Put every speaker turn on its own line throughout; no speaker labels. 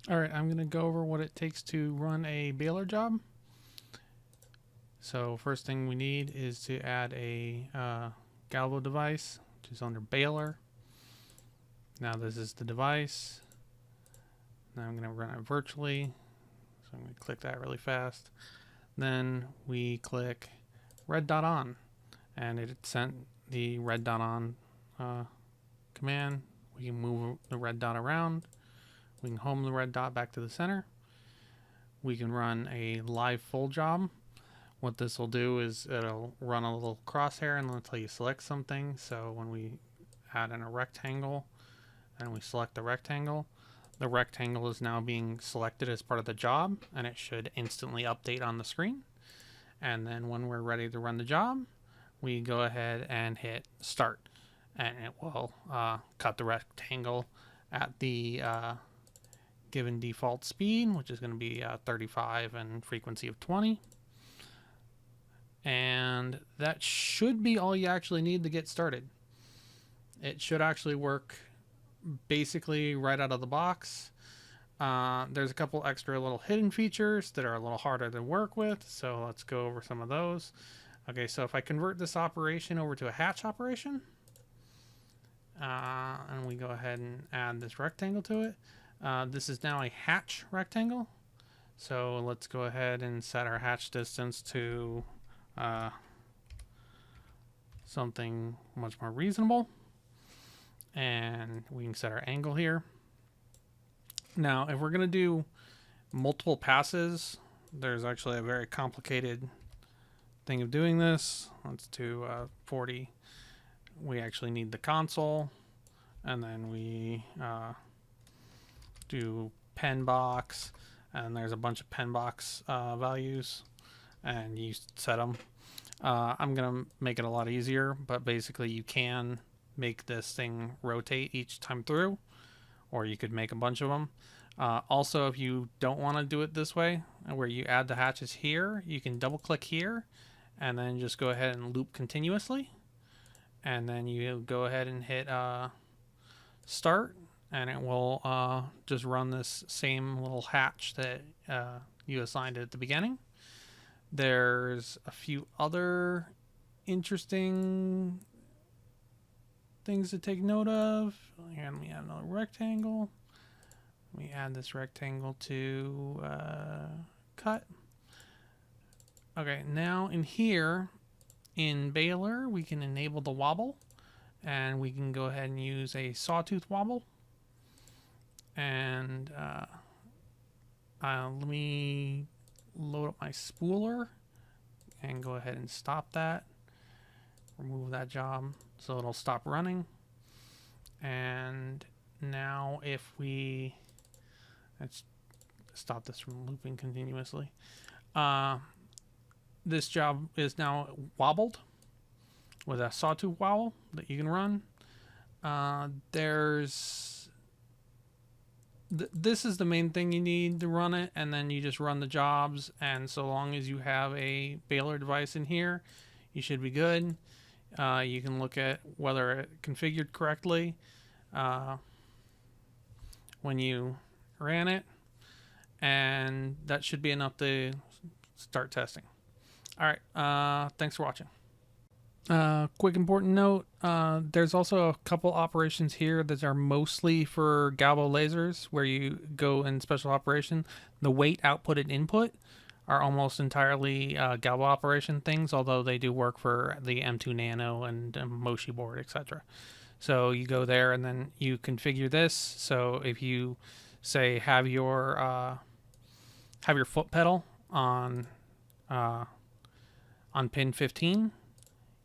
All right, I'm going to go over what it takes to run a baler job. So first thing we need is to add a Galvo device, which is under baler. Now this is the device. Now I'm going to run it virtually. So I'm going to click that really fast. Then we click red dot on, and it sent the red dot on command. We can move the red dot around. We can home the red dot back to the center. We can run a live full job. What this will do is it'll run a little crosshair until you select something. So when we add in a rectangle and we select the rectangle is now being selected as part of the job, and it should instantly update on the screen. And then when we're ready to run the job, we go ahead and hit start, and it will cut the rectangle at the given default speed, which is going to be 35 and frequency of 20. And that should be all you actually need to get started. It should actually work basically right out of the box. There's a couple extra little hidden features that are a little harder to work with, so let's go over some of those. Okay, so if I convert this operation over to a hatch operation, and we go ahead and add this rectangle to it, this is now a hatch rectangle. So let's go ahead and set our hatch distance to something much more reasonable, and we can set our angle here. Now if we're going to do multiple passes, there's actually a very complicated thing of doing this. Let's do 40. We actually need the console, and then we do pen box, and there's a bunch of pen box values, and you set them. I'm gonna make it a lot easier, but basically you can make this thing rotate each time through, or you could make a bunch of them. Also, if you don't want to do it this way, where you add the hatches here, you can double click here and then just go ahead and loop continuously, and then you go ahead and hit start, and it will just run this same little hatch that you assigned it at the beginning. There's a few other interesting things to take note of. Here, let me add another rectangle. We add this rectangle to cut. Okay, now in here, in baler, we can enable the wobble, and we can go ahead and use a sawtooth wobble. And let me load up my spooler and go ahead and stop that. Remove that job so it'll stop running. And now if we, let's stop this from looping continuously. This job is now wobbled with a sawtooth wobble that you can run. This is the main thing you need to run it, and then you just run the jobs, and so long as you have a baler device in here, you should be good. You can look at whether it configured correctly when you ran it, and that should be enough to start testing. All right, thanks for watching. Quick important note, there's also a couple operations here that are mostly for Galvo lasers, where you go in special operation. The weight, output, and input are almost entirely Galvo operation things, although they do work for the M2 Nano and Moshi board, etc. So you go there and then you configure this. So if you say have your foot pedal on pin 15,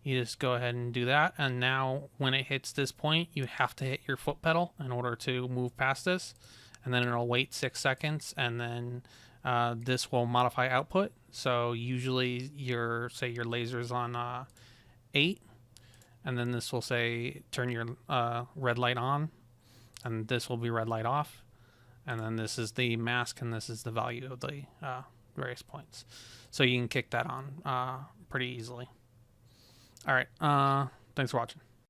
you just go ahead and do that, and now when it hits this point, you have to hit your foot pedal in order to move past this, and then it'll wait 6 seconds, and then this will modify output. So usually say your laser's on 8, and then this will say turn your red light on, and this will be red light off, and then this is the mask, and this is the value of the various points. So you can kick that on pretty easily. All right, thanks for watching.